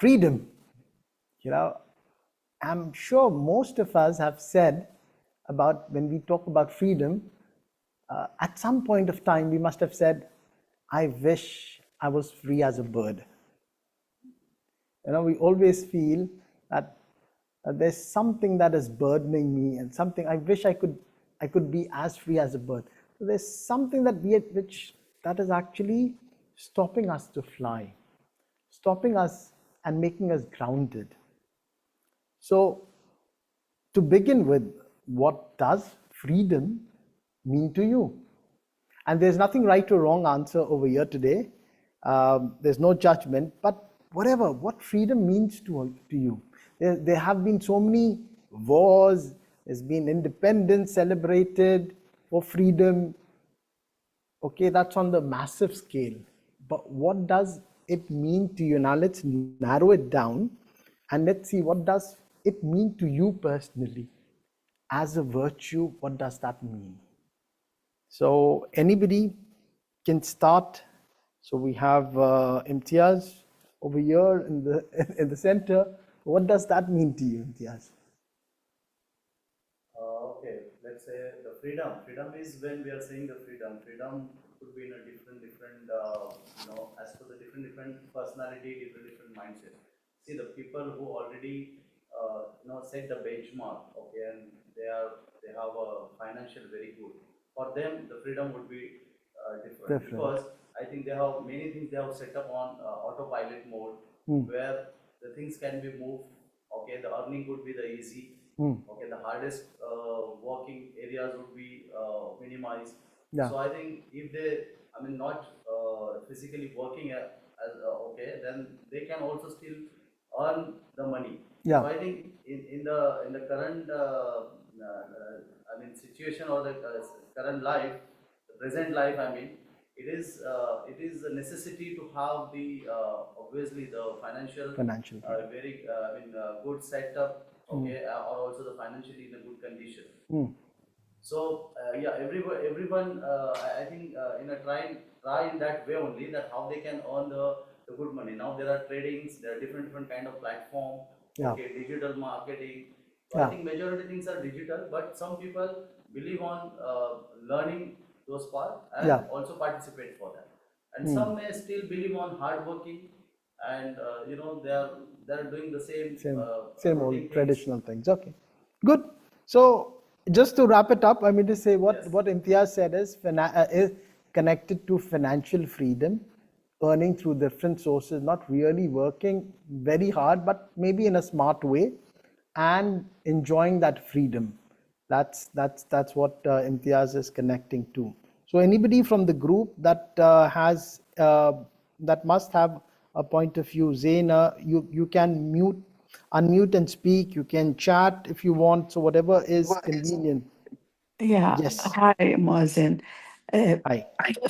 freedom. You know, I'm sure most of us have said about when we talk about freedom, at some point of time we must have said, I wish I was free as a bird. You know, we always feel that there's something that is burdening me and something I wish I could be as free as a bird. So there's something which that is actually stopping us to fly, stopping us and making us grounded. So to begin with, what does freedom mean to you? And there's nothing right or wrong answer over here today. There's no judgment, but whatever, what freedom means to you. There have been so many wars, there's been independence celebrated for freedom. Okay, that's on the massive scale. But what does it mean to you? Now let's narrow it down and let's see what does it mean to you personally. As a virtue, what does that mean? So anybody can start. So we have Imtiaz over here in the in the center. What does that mean to you, Imtiaz? Okay, let's say the freedom. Freedom is when we are saying the freedom. Freedom could be in a different, as per the different personality, different mindset. See, the people who already, set the benchmark, okay, and they have a financial very good. For them, the freedom would be different Different. because I think they have many things they have set up on autopilot mode where the things can be moved. Okay, the earning would be the easy. Okay, the hardest working areas would be minimized. Yeah. So I think if not physically working okay, then they can also still earn the money. Yeah. So I think in the current situation or the current life, the present life, it is a necessity to have the obviously the financial very good setup, okay, or also the financially in a good condition. So yeah, everyone I think in a try in that way only, that how they can earn the good money. Now there are tradings, there are different kind of platform, Yeah. okay, digital marketing. So Yeah. I think majority things are digital, but some people believe on learning those parts and Yeah. also participate for that. And some may still believe on hard working and they are doing the same Same routine old things. traditional things. Okay, good. So just to wrap it up, I mean to say what Imtiaz said is connected to financial freedom, earning through different sources, not really working very hard, but maybe in a smart way, and enjoying that freedom. That's what Imtiaz is connecting to. So anybody from the group that has that must have a point of view. Zaina, you can unmute and speak. You can chat if you want. So whatever is convenient. Yeah. Yes. Hi, Mazen. Hi.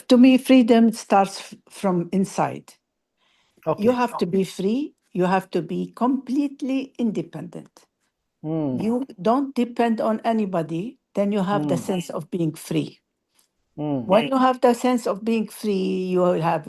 To me, freedom starts from inside. You Okay. have to be free. You have to be completely independent. You don't depend on anybody, then you have the sense of being free. When you have the sense of being free, you will have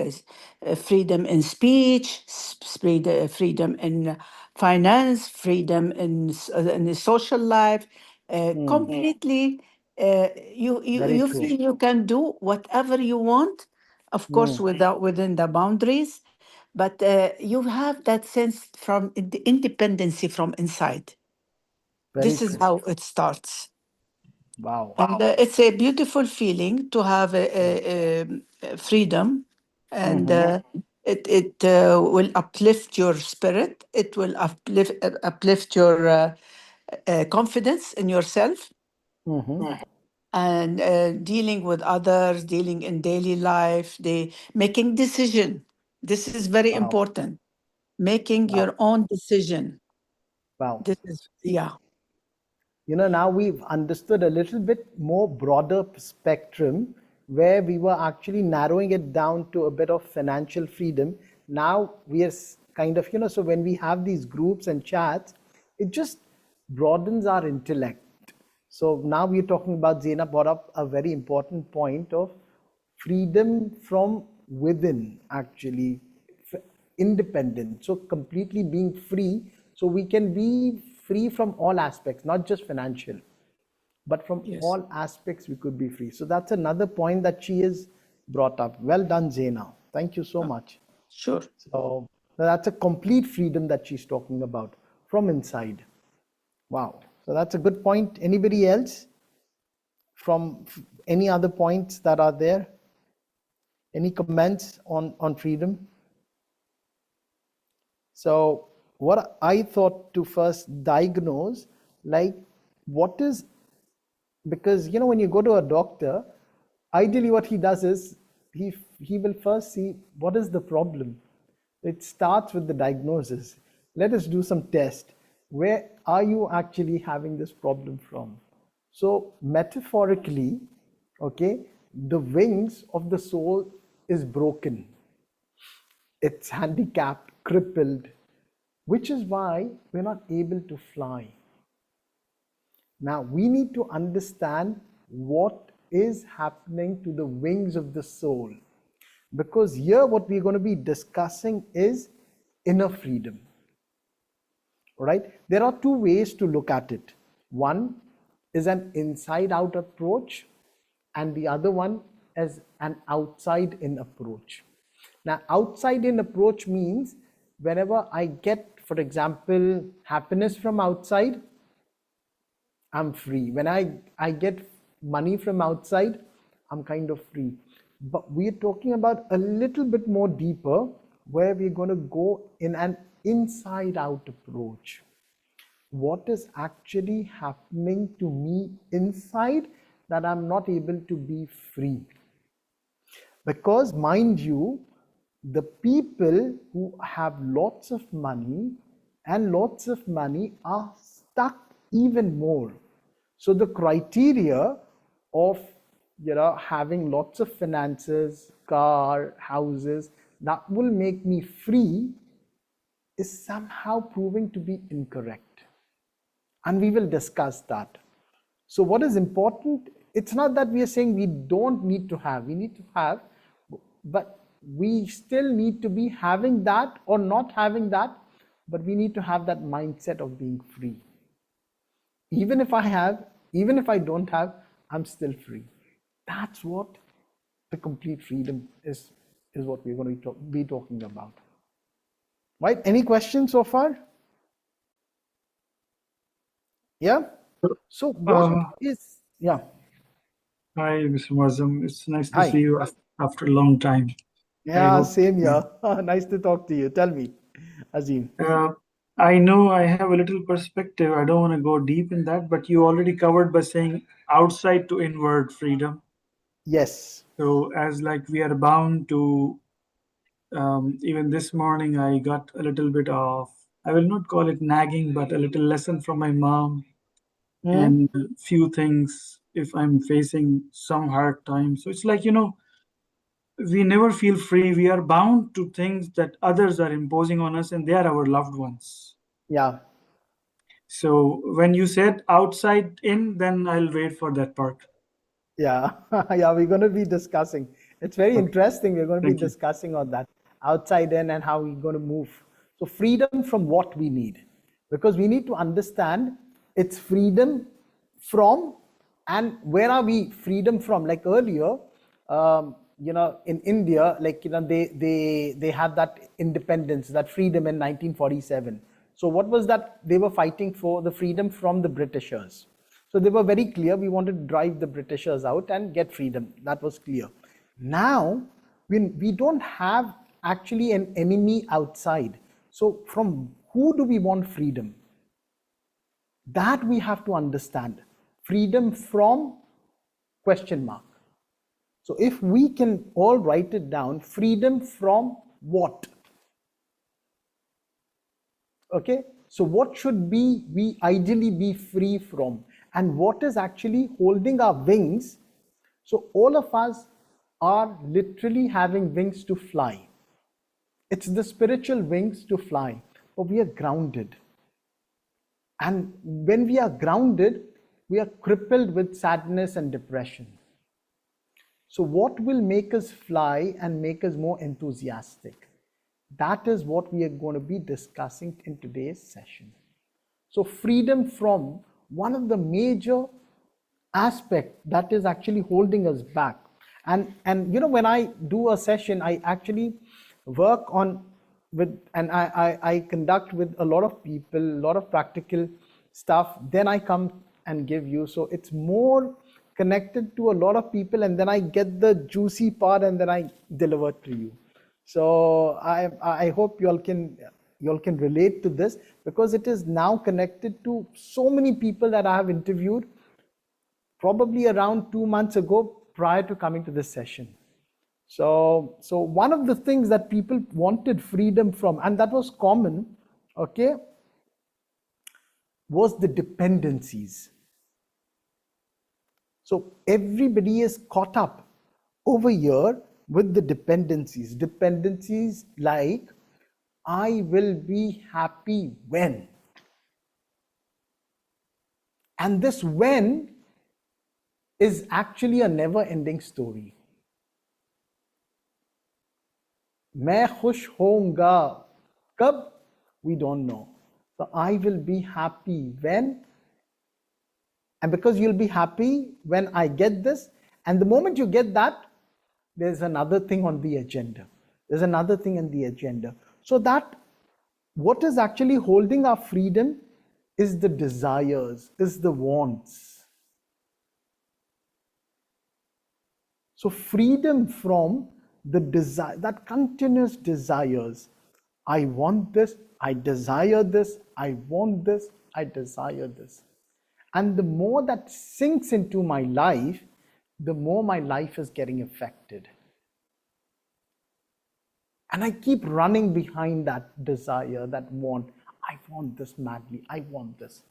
freedom in speech, freedom in finance, freedom in the social life. Completely, Very you true. feel you can do whatever you want, of course, within the boundaries, but you have that sense from the independency from inside. Very This is true. how it starts. Wow. And it's a beautiful feeling to have freedom, and it will uplift your spirit. It will uplift your confidence in yourself, and dealing with others, dealing in daily life, making decision. This is very Wow. important. Making Wow. your own decision. Wow. This is yeah. Now we've understood a little bit more broader spectrum where we were actually narrowing it down to a bit of financial freedom. Now we are kind of, so when we have these groups and chats, it just broadens our intellect. So now we're talking about, Zaina brought up a very important point of freedom from within, actually. independent, so completely being free, so we can be free from all aspects, not just financial, but from Yes. all aspects we could be free. So that's another point that she has brought up. Well done, Zaina. Thank you so much. Sure. So that's a complete freedom that she's talking about from inside. Wow. So that's a good point. Anybody else from any other points that are there? Any comments on freedom? So what I thought to first diagnose, like what is, because when you go to a doctor, ideally what he does is he will first see what is the problem. It starts with the diagnosis. Let us do some test. Where are you actually having this problem from? So metaphorically, okay, the wings of the soul is broken. It's handicapped, crippled, which is why we're not able to fly. Now we need to understand what is happening to the wings of the soul, because here what we're going to be discussing is inner freedom. Right? There are two ways to look at it. One is an inside out approach, and the other one is an outside in approach. Now outside in approach means whenever I get, for example, happiness from outside, I'm free. When I get money from outside, I'm kind of free. But we're talking about a little bit more deeper, where we're going to go in an inside out approach. What is actually happening to me inside that I'm not able to be free? Because mind you, the people who have lots of money are stuck even more. So the criteria of having lots of finances, car, houses, that will make me free is somehow proving to be incorrect. And we will discuss that. So what is important, it's not that we are saying we don't need to have, we need to have, but we still need to be having that or not having that, but we need to have that mindset of being free. Even if I have, even if I don't have, I'm still free. That's what the complete freedom is what we're going to be talking about. Right? Any questions so far? Yeah? So what is, yeah. Hi, Mr. Mazum. It's nice to Hi. see you after a long time. Yeah, same here. Nice to talk to you. Tell me, Azim. I know I have a little perspective. I don't want to go deep in that, but you already covered by saying outside to inward freedom. Yes. So as like we are bound to, even this morning I got a little bit of, I will not call it nagging, but a little lesson from my mom and a few things if I'm facing some hard time. So it's like, we never feel free. We are bound to things that others are imposing on us, and they are our loved ones. Yeah. So when you said outside in, then I'll wait for that part. Yeah. Yeah, we're going to be discussing. It's very interesting. We're going to be discussing on that outside in and how we're going to move. So freedom from what we need, because we need to understand it's freedom from, and where are we freedom from? Like earlier, in India, like, they had that independence, that freedom in 1947. So what was that? They were fighting for the freedom from the Britishers. So they were very clear, we wanted to drive the Britishers out and get freedom. That was clear. Now, we don't have actually an enemy outside. So from who do we want freedom? That we have to understand. Freedom from ? So if we can all write it down, freedom from what? Okay, so what should we ideally be free from, and what is actually holding our wings? So all of us are literally having wings to fly. It's the spiritual wings to fly, but we are grounded. And when we are grounded, we are crippled with sadness and depression. So what will make us fly and make us more enthusiastic? That is what we are going to be discussing in today's session. So freedom from one of the major aspects that is actually holding us back. And when I do a session, I actually work on with, and I conduct with a lot of people, a lot of practical stuff. Then I come and give you. So it's more connected to a lot of people, and then I get the juicy part and then I deliver it to you. So I hope you all can relate to this, because it is now connected to so many people that I have interviewed probably around 2 months ago prior to coming to this session. So one of the things that people wanted freedom from, and that was common, okay, was the dependencies. So everybody is caught up over here with the dependencies. Dependencies like, I will be happy when. And this when is actually a never-ending story. मैं खुश होऊंगा कब? We don't know. So I will be happy when, and because you'll be happy when I get this, and the moment you get that, there's another thing on the agenda. There's another thing on the agenda. So that what is actually holding our freedom is the desires, is the wants. So freedom from the desire, that continuous desires. I want this, I desire this, I want this, I desire this. And the more that sinks into my life, the more my life is getting affected. And I keep running behind that desire, that want. I want this madly, I want this.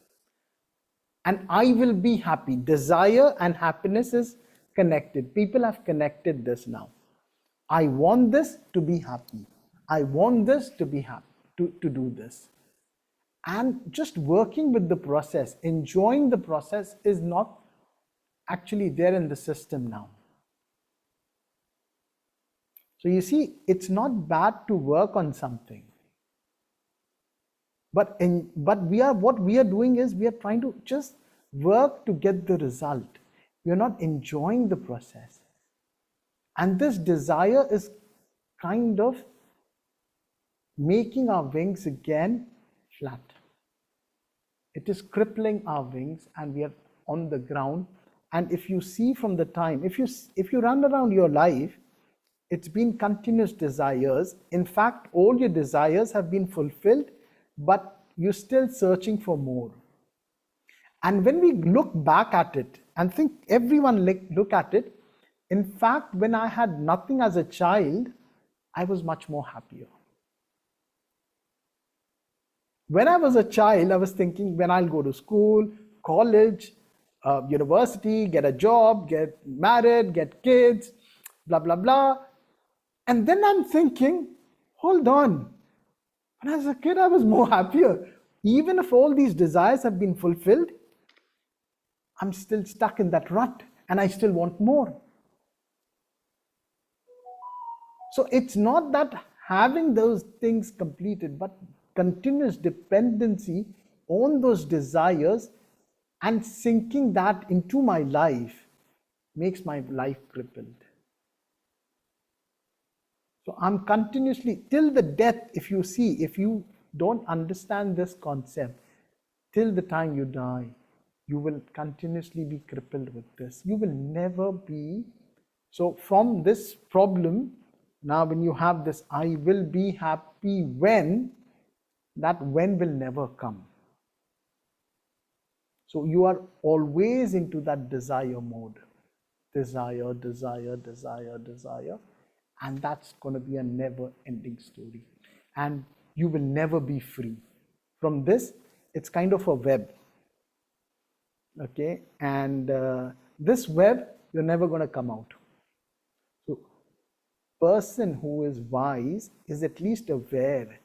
And I will be happy. Desire and happiness is connected. People have connected this now. I want this to be happy. I want this to be happy, to do this. And just working with the process, enjoying the process is not actually there in the system now. So you see, it's not bad to work on something. But what we are doing is we are trying to just work to get the result. We are not enjoying the process. And this desire is kind of making our wings again flat. It is crippling our wings and we are on the ground. And if you see from the time, if you run around your life, it's been continuous desires. In fact, all your desires have been fulfilled, but you're still searching for more. And when we look back at it, and think everyone look at it, in fact, when I had nothing as a child, I was much more happier. When I was a child, I was thinking when I'll go to school, college, university, get a job, get married, get kids, blah, blah, blah. And then I'm thinking, hold on. When I was a kid, I was more happier. Even if all these desires have been fulfilled, I'm still stuck in that rut and I still want more. So it's not that having those things completed, but continuous dependency on those desires and sinking that into my life makes my life crippled. So I'm continuously, till the death, if you don't understand this concept, till the time you die, you will continuously be crippled with this. You will never be. So from this problem, now when you have this, I will be happy when, that when will never come. So you are always into that desire mode. Desire, desire, desire, desire. And that's going to be a never-ending story. And you will never be free. From this, it's kind of a web. Okay? And this web, you're never going to come out. So, person who is wise is at least aware.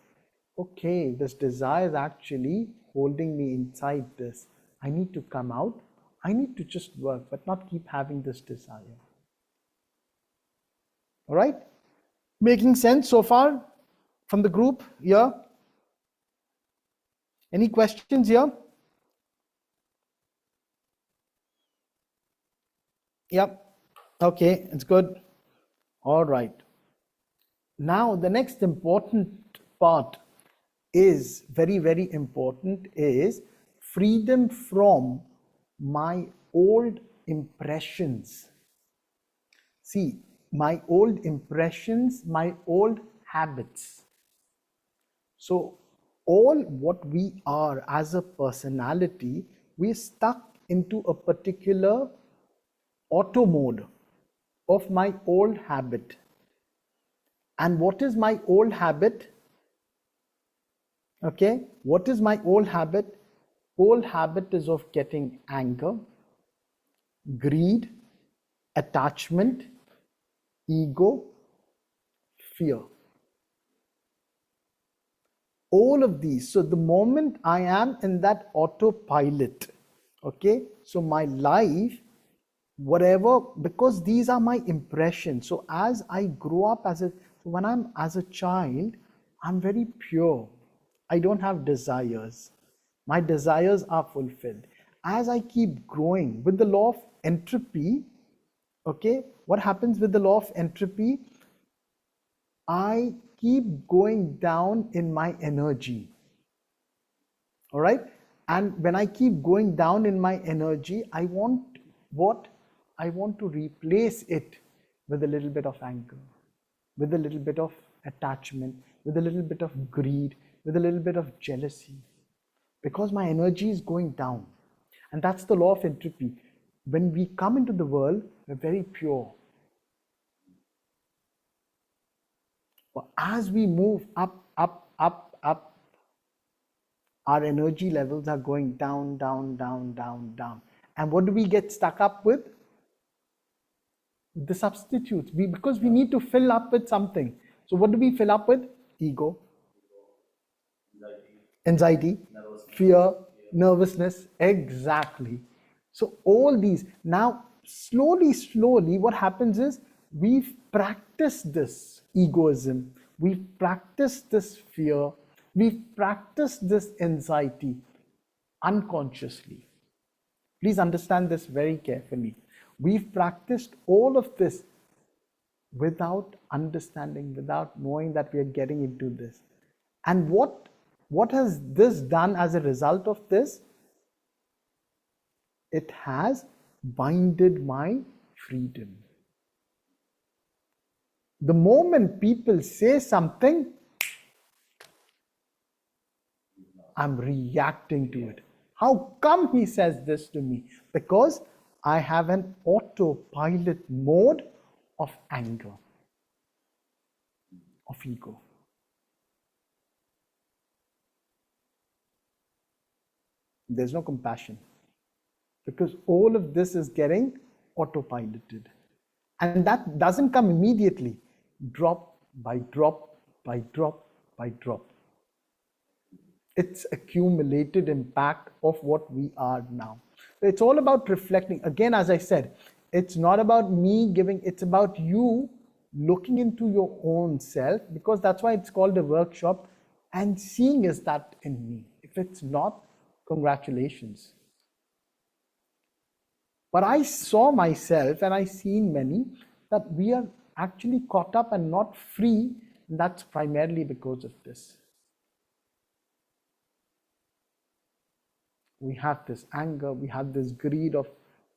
Okay, this desire is actually holding me inside this. I need to come out. I need to just work, but not keep having this desire. All right? Making sense so far? from the group here? Any questions here? Yep. Okay, it's good. All right. Now, the next important part is very, very important, is freedom from my old impressions. See, my old impressions, my old habits. So all what we are as a personality, we're stuck into a particular auto mode of my old habit. And what is my old habit? Okay, what is my old habit? Old habit is of getting anger, greed, attachment, ego, fear. All of these. So the moment I am in that autopilot, okay, so my life, whatever, because these are my impressions. So as I grow up when I'm as a child, I'm very pure. I don't have desires. My desires are fulfilled. As I keep growing with the law of entropy, okay, what happens with the law of entropy? I keep going down in my energy. All right. And when I keep going down in my energy, I want what? I want to replace it with a little bit of anger, with a little bit of attachment, with a little bit of greed, with a little bit of jealousy, because my energy is going down. And that's the law of entropy. When we come into the world, we're very pure. But as we move up, our energy levels are going down, down, down, down, down. And what do we get stuck up with? The substitutes. Because we need to fill up with something. So what do we fill up with? Ego, anxiety, fear, nervousness. Exactly. So all these. Now, slowly, what happens is we've practiced this egoism. We've practiced this fear. We've practiced this anxiety unconsciously. Please understand this very carefully. We've practiced all of this without understanding, without knowing that we are getting into this. And what has this done as a result of this? It has binded my freedom. The moment people say something, I'm reacting to it. How come he says this to me? Because I have an autopilot mode of anger, of ego. There's no compassion, because all of this is getting autopiloted. And that doesn't come immediately, drop by drop by drop by drop. It's accumulated impact of what we are now. It's all about reflecting. Again, as I said, it's not about me giving, it's about you looking into your own self, because that's why it's called a workshop, and seeing, is that in me? If it's not, congratulations. But I saw myself, and I've seen many, that we are actually caught up and not free, and that's primarily because of this. We have this anger, we have this greed of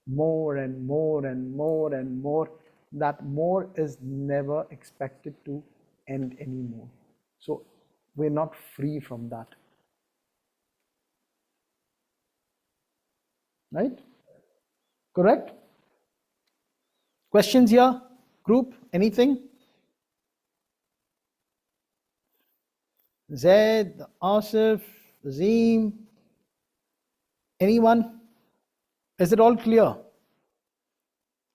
more and more and more and more. That more is never expected to end anymore. So we're not free from that. Right? Correct? Questions here? Group? Anything? Zaid, Asif, Azim? Anyone? Is it all clear?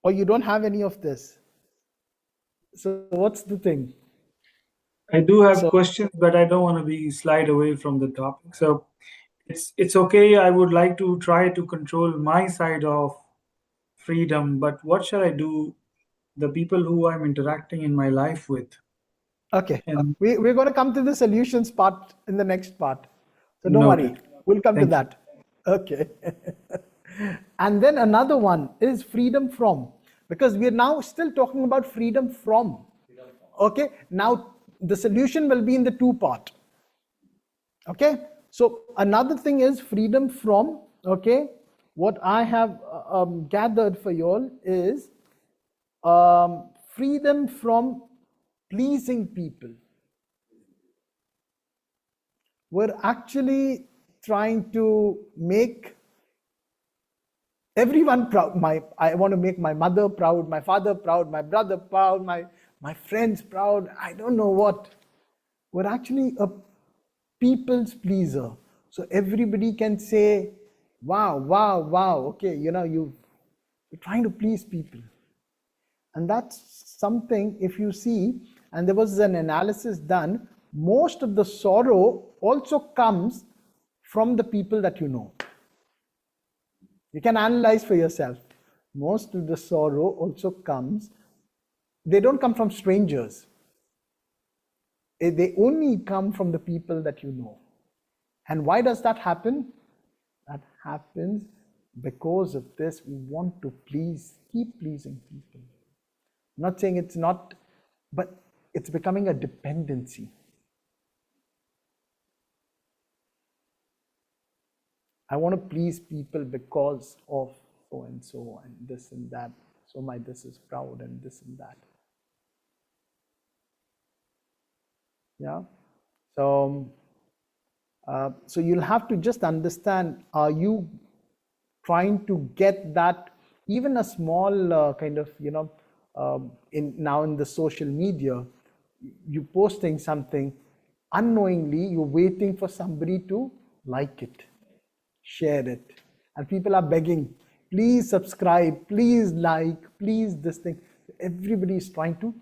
Or you don't have any of this? So what's the thing? I do have questions, but I don't want to be slide away from the topic. So it's okay. I would like to try to control my side of freedom, but what shall I do? The people who I'm interacting in my life with, Okay. And We're going to come to the solutions part in the next part. So don't worry. noted. We'll come to Thank you. that. Okay. And then another one is freedom from, because we're now still talking about freedom from. Okay. Now the solution will be in the two part. Okay. So another thing is freedom from. Okay. What I have gathered for you all is freedom from pleasing people. We're actually trying to make everyone proud. I want to make my mother proud, my father proud, my brother proud, my friends proud. I don't know what. We're actually a people's pleaser. So everybody can say, wow, wow, wow. Okay, you're trying to please people. And that's something, if you see, and there was an analysis done, most of the sorrow also comes from the people that you know. You can analyze for yourself. Most of the sorrow also comes, they don't come from strangers. They only come from the people that you know. And why does that happen? That happens because of this. We want to keep pleasing people. I'm not saying it's not, but it's becoming a dependency. I want to please people because of so and so and this and that. So my this is proud and this and that. Yeah. So you'll have to just understand, are you trying to get that, even a small kind of, in the social media, you posting something, unknowingly you're waiting for somebody to like it, share it, and people are begging, please subscribe, please like, please this thing. Everybody is trying to,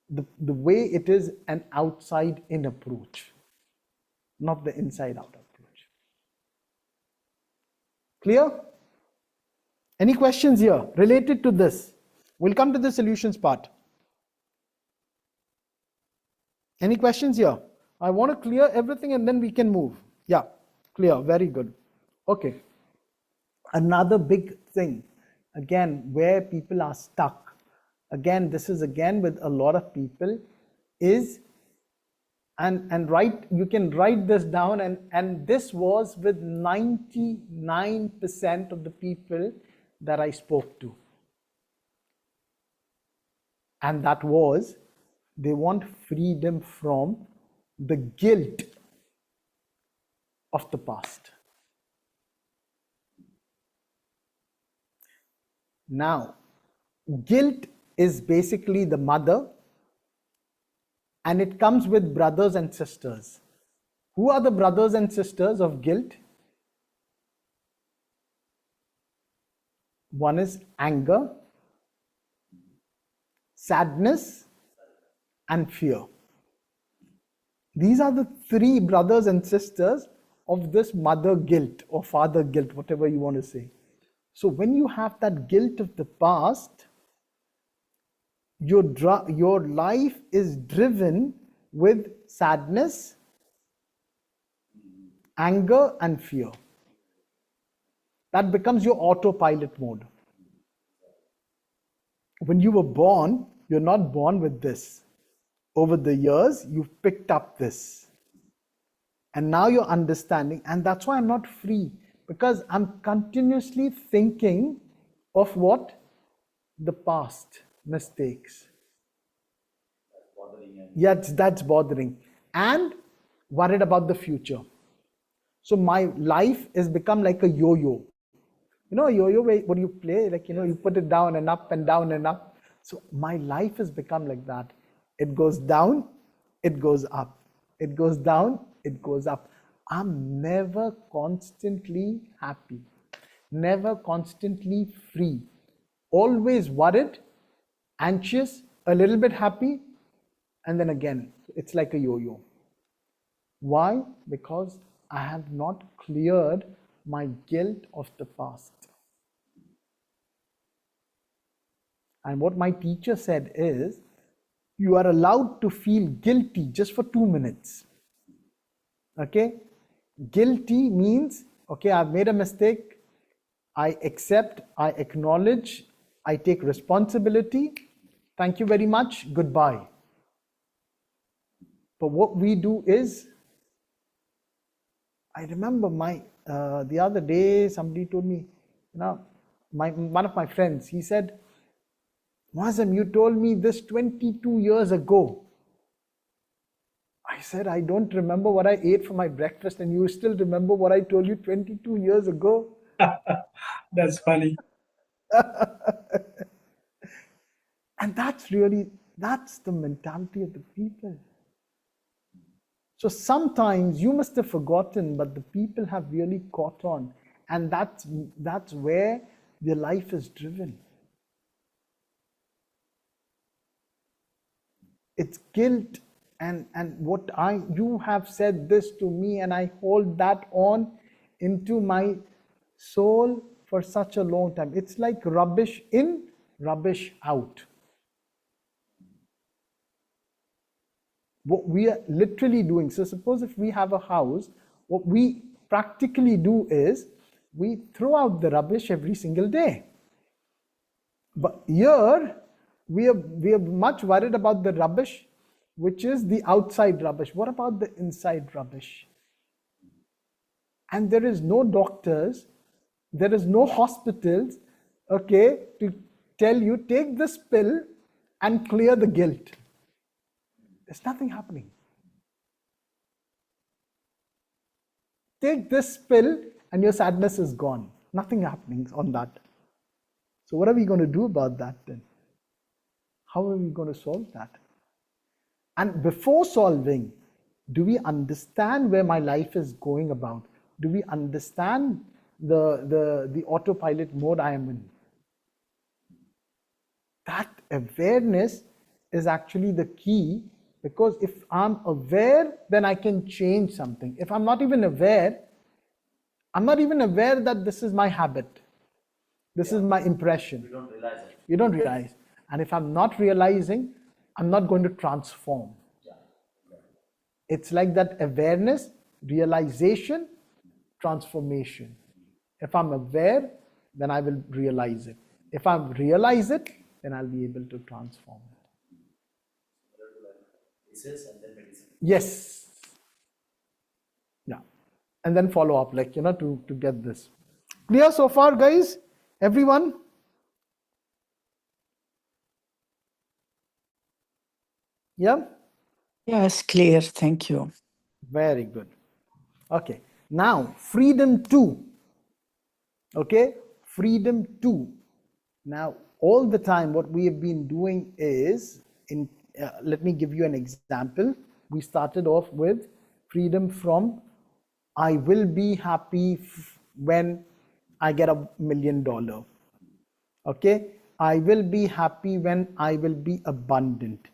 the way it is an outside in approach, not the inside out approach. Clear? Any questions here related to this? We'll come to the solutions part. Any questions here? I want to clear everything and then we can move. Yeah, clear. Very good. Okay. Another big thing, again, where people are stuck. Again, this is again with a lot of people is, and write, you can write this down, and this was with 99% of the people that I spoke to. And that was, they want freedom from the guilt of the past. Now, guilt is basically the mother, and it comes with brothers and sisters. Who are the brothers and sisters of guilt? One is anger, sadness, and fear. These are the three brothers and sisters of this mother guilt or father guilt, whatever you want to say. So when you have that guilt of the past, your life is driven with sadness, anger, and fear. That becomes your autopilot mode. When you were born, you're not born with this. Over the years, you've picked up this. And now you're understanding, and that's why I'm not free, because I'm continuously thinking of what? The past mistakes. Yes, that's bothering. And worried about the future. So my life has become like a yo-yo. You know, a yo-yo, what do you play? Like, you put it down and up and down and up. So my life has become like that. It goes down, it goes up. It goes down, it goes up. I'm never constantly happy, never constantly free. Always worried, anxious, a little bit happy, and then again, it's like a yo-yo. Why? Because I have not cleared my guilt of the past. And what my teacher said is, you are allowed to feel guilty just for 2 minutes. Okay? Guilty means, okay, I've made a mistake. I accept, I acknowledge, I take responsibility. Thank you very much. Goodbye. But what we do is, I remember the other day somebody told me, one of my friends, he said, Muazzam, you told me this 22 years ago. I said, I don't remember what I ate for my breakfast, and you still remember what I told you 22 years ago? That's funny. And that's the mentality of the people. So sometimes you must have forgotten, but the people have really caught on. And that's where their life is driven. It's guilt and what you have said this to me, and I hold that on into my soul for such a long time. It's like rubbish in, rubbish out. What we are literally doing. So suppose if we have a house, what we practically do is we throw out the rubbish every single day. But here we are much worried about the rubbish, which is the outside rubbish. What about the inside rubbish? And there is no doctors, there is no hospitals, okay, to tell you, take this pill and clear the guilt. There's nothing happening. Take this pill and your sadness is gone. Nothing happening on that. So what are we going to do about that then? How are we going to solve that? And before solving, do we understand where my life is going about? Do we understand the autopilot mode I am in? That awareness is actually the key, because if I'm aware, then I can change something. If I'm not even aware that this is my habit. This is my impression. You don't realize it. You don't realize. And if I'm not realizing, I'm not going to transform. Yeah. It's like that awareness, realization, transformation. If I'm aware, then I will realize it. If I realize it, then I'll be able to transform it. Disease and then medicine. Yes. Yeah. And then follow up, to get this. Clear so far, guys? Everyone? Yeah? Yes, clear. Thank you. Very good. Okay. Now, freedom 2. Okay? Freedom 2. Now, all the time, what we have been doing is, let me give you an example. We started off with freedom from, I will be happy when I get $1 million. Okay? I will be happy when I will be abundant.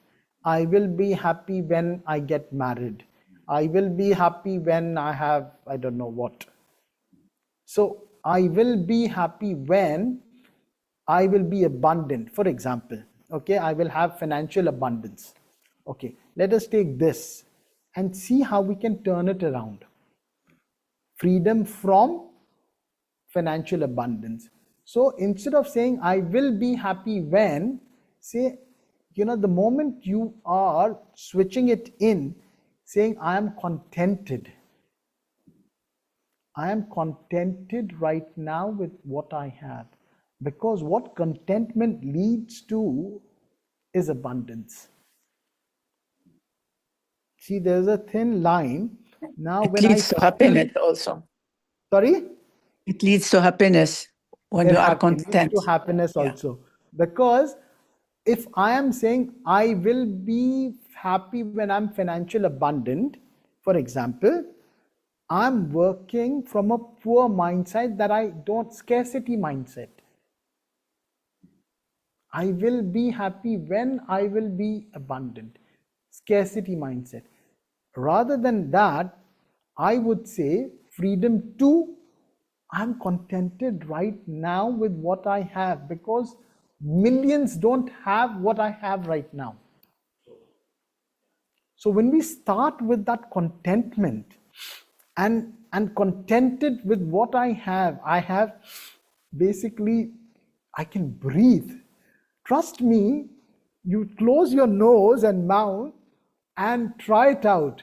I will be happy when I get married. I will be happy when I have, I don't know what. So, I will be happy when I will be abundant. For example, okay, I will have financial abundance. Okay, let us take this and see how we can turn it around. Freedom from financial abundance. So instead of saying I will be happy when, say, the moment you are switching it in, saying I am contented. I am contented right now with what I have. Because what contentment leads to is abundance. See, there's a thin line. Now, it leads to happiness also. Sorry? It leads to happiness when you are content. It leads to happiness also. Because if I am saying I will be happy when I'm financially abundant, for example, I'm working from a poor mindset scarcity mindset. I will be happy when I will be abundant. Scarcity mindset. Rather than that, I would say freedom 2, I'm contented right now with what I have, because millions don't have what I have right now. So So when we start with that contentment and contented with what I have basically, I can breathe. Trust me, you close your nose and mouth and try it out.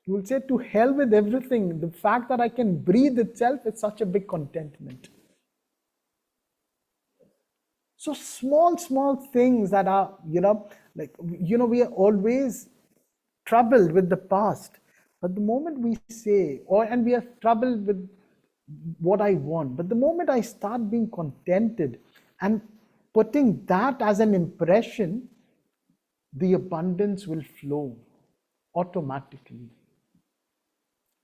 You will say, to hell with everything. The fact that I can breathe itself is such a big contentment. So small things that are, we are always troubled with the past. But the moment we say, and we are troubled with what I want, but the moment I start being contented and putting that as an impression, the abundance will flow automatically.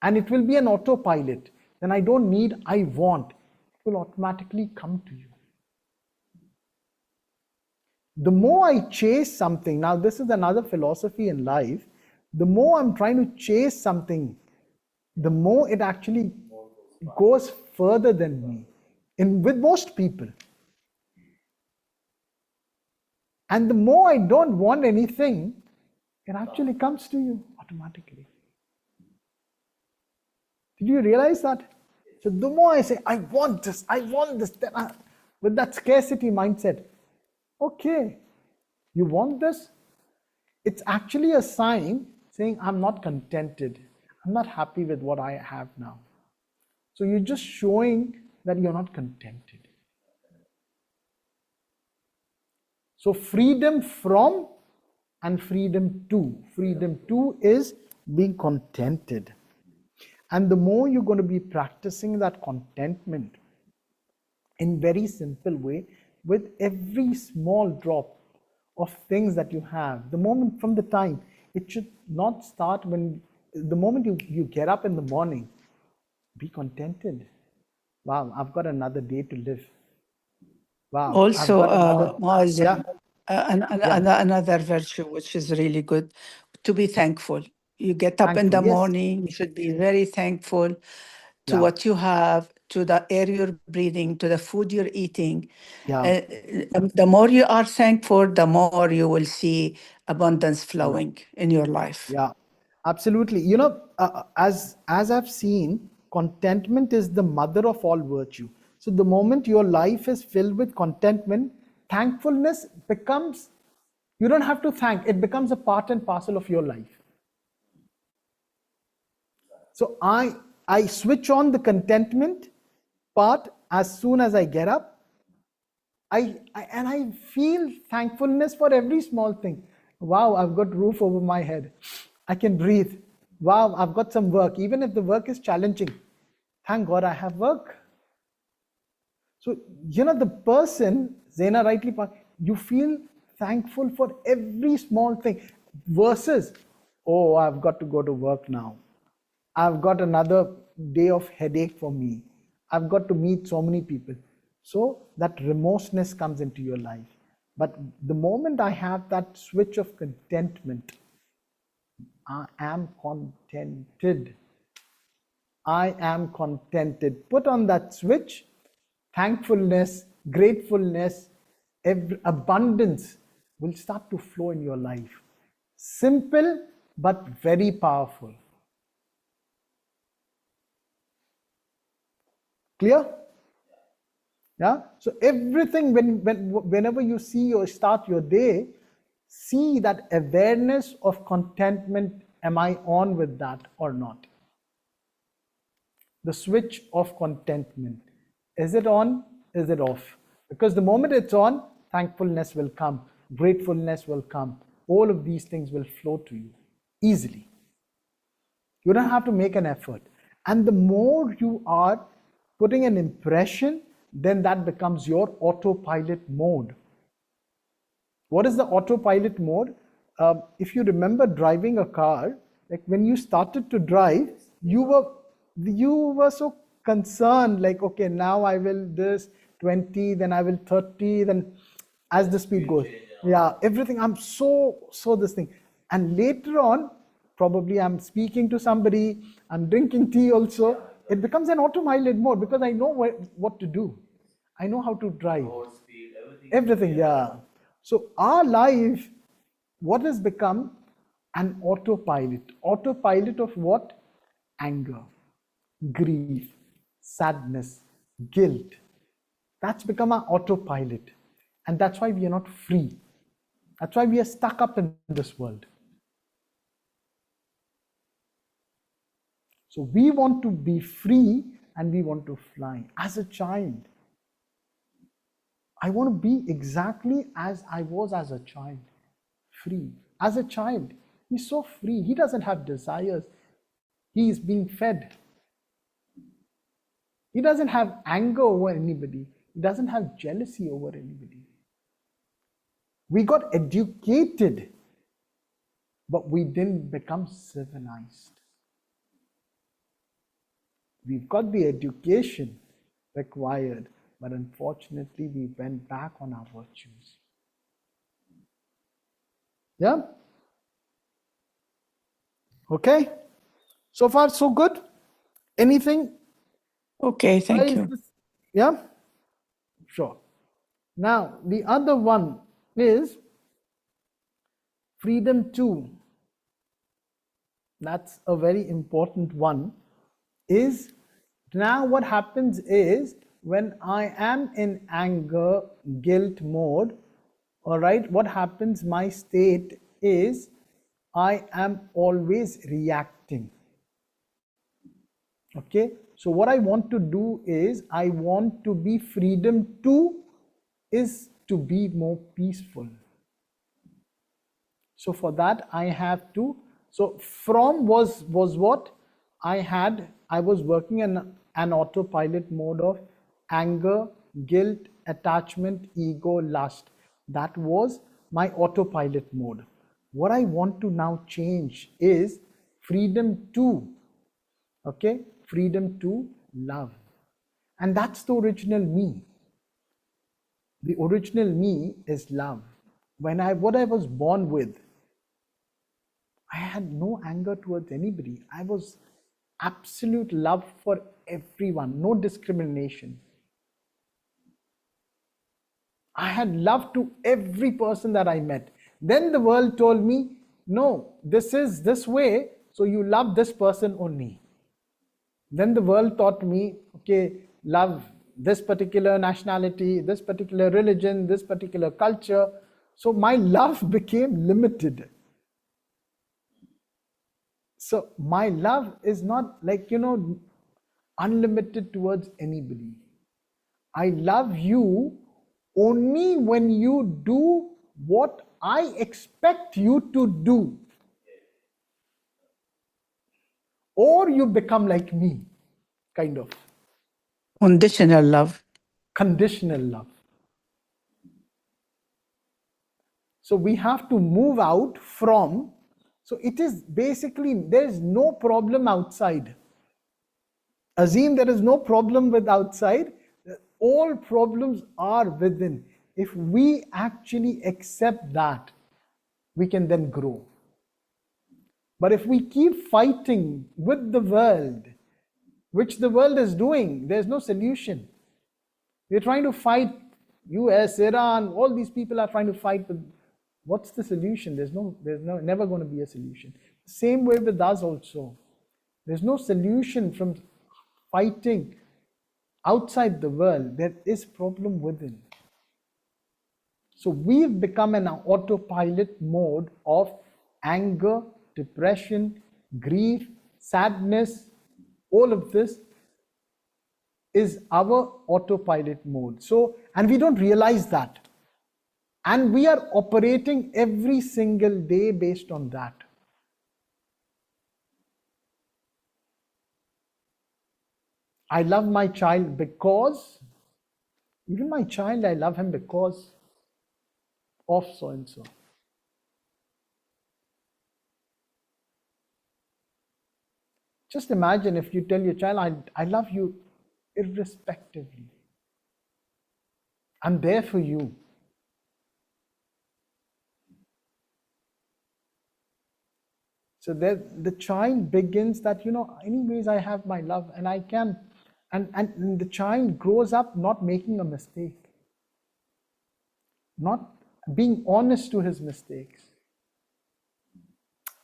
And it will be an autopilot. Then I don't need, I want. It will automatically come to you. The more I chase something, now this is another philosophy in life, the more I'm trying to chase something, the more it actually goes further than me, with most people. And the more I don't want anything, it actually comes to you automatically. Did you realize that? So the more I say, I want this, then with that scarcity mindset, okay, you want this? It's actually a sign saying, I'm not contented. I'm not happy with what I have now. So you're just showing that you're not contented. So freedom from and freedom to. Freedom to is being contented. And the more you're going to be practicing that contentment in very simple way, with every small drop of things that you have, the moment from the time, it should not start when, the moment you get up in the morning, be contented. Wow, I've got another day to live. Wow. Also, Muazzin, Yeah. another virtue which is really good, to be thankful. You get up in the Thankful, yes. morning, you should be very thankful to Yeah. what you have, to the air you're breathing, to the food you're eating. Yeah. The more you are thankful, the more you will see abundance flowing in your life. Yeah, absolutely. As I've seen, contentment is the mother of all virtue. So the moment your life is filled with contentment, thankfulness becomes, you don't have to thank, it becomes a part and parcel of your life. So I switch on the contentment part as soon as I get up. I feel thankfulness for every small thing. Wow, I've got roof over my head. I can breathe. Wow, I've got some work. Even if the work is challenging, thank God I have work. So, the person, Zaina rightly pointed, you feel thankful for every small thing versus, oh, I've got to go to work now. I've got another day of headache for me. I've got to meet so many people. So that remorseness comes into your life. But the moment I have that switch of contentment, I am contented. I am contented. Put on that switch, thankfulness, gratefulness, abundance will start to flow in your life. Simple, but very powerful. Clear? Yeah. So everything, whenever you see or start your day, see that awareness of contentment. Am I on with that or not? The switch of contentment. Is it on? Is it off? Because the moment it's on, thankfulness will come, gratefulness will come. All of these things will flow to you easily. You don't have to make an effort. And the more you are putting an impression, then that becomes your autopilot mode. What is the autopilot mode? If you remember driving a car, like when you started to drive, you were so concerned, like, okay, now I will this 20, then I will 30, then as the speed goes. Yeah, everything, I'm so this thing. And later on, probably I'm speaking to somebody, I'm drinking tea also, it becomes an autopilot mode because I know what to do. I know how to drive. Everything, yeah. So our life, what has become, an autopilot. Autopilot of what? Anger, grief, sadness, guilt. That's become our autopilot. And that's why we are not free. That's why we are stuck up in this world. So we want to be free and we want to fly. As a child, I want to be exactly as I was as a child, free. As a child, he's so free. He doesn't have desires. He is being fed. He doesn't have anger over anybody. He doesn't have jealousy over anybody. We got educated, but we didn't become civilized. We've got the education required, but unfortunately we went back on our virtues. Yeah? Okay? So far, so good? Anything? Okay, thank you. Yeah? Sure. Now, the other one is freedom 2. That's a very important one. Is now what happens is when I am in anger, guilt mode, all right, what happens, my state is I am always reacting. Okay, so what I want to do is I want to be freedom 2 is to be more peaceful. So for that I have to, so from was what I was working in an autopilot mode of anger, guilt, attachment, ego, lust. That was my autopilot mode. What I want to now change is freedom 2. Okay, freedom to love. And that's the original me. The original me is love. What I was born with, I had no anger towards anybody. I was absolute love for everyone, no discrimination. I had love to every person that I met. Then the world told me, no, this is this way, so you love this person only. Then the world taught me, okay, love this particular nationality, this particular religion, this particular culture. So my love became limited. So my love is not like, unlimited towards anybody. I love you only when you do what I expect you to do. Or you become like me, kind of. Conditional love. Conditional love. So we have to move out from, so it is basically, there is no problem outside. Azim, there is no problem with outside. All problems are within. If we actually accept that, we can then grow. But if we keep fighting with the world, which the world is doing, there's no solution. We're trying to fight US, Iran, all these people are trying to fight with, what's the solution? There's never going to be a solution. Same way with us also. There's no solution from fighting outside the world. There is problem within. So we've become an autopilot mode of anger, depression, grief, sadness. All of this is our autopilot mode. So, and we don't realize that. And we are operating every single day based on that. I love my child because, even my child, I love him because of so and so. Just imagine if you tell your child, I love you irrespectively. I'm there for you. So the child begins that, anyways, I have my love and I can. And the child grows up not making a mistake, not being honest to his mistakes.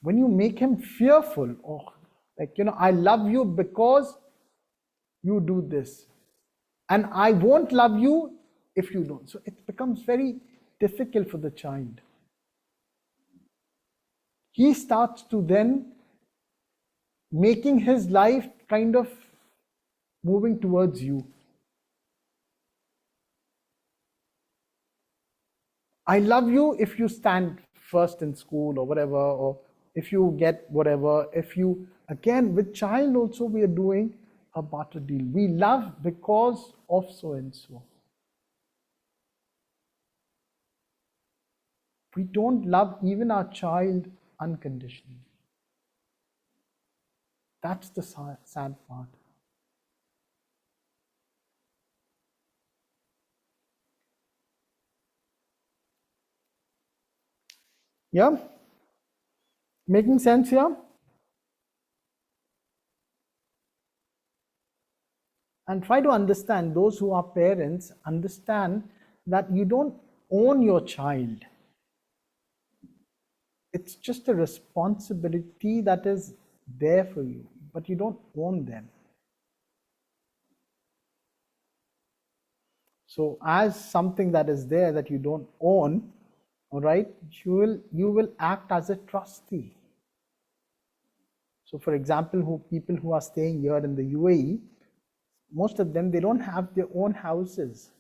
when you make him fearful, or like, I love you because you do this, and I won't love you if you don't. So it becomes very difficult for the child. He starts to then making his life kind of moving towards you. I love you if you stand first in school or whatever, or if you get whatever. If you, again, with child also we are doing a barter deal. We love because of so and so. We don't love even our child unconditionally. That's the sad part. Yeah? Making sense here? And try to understand, those who are parents, understand that you don't own your child. It's just a responsibility that is there for you, but you don't own them. So as something that is there that you don't own, all right, you will act as a trustee. So for example, people who are staying here in the UAE, most of them, they don't have their own houses.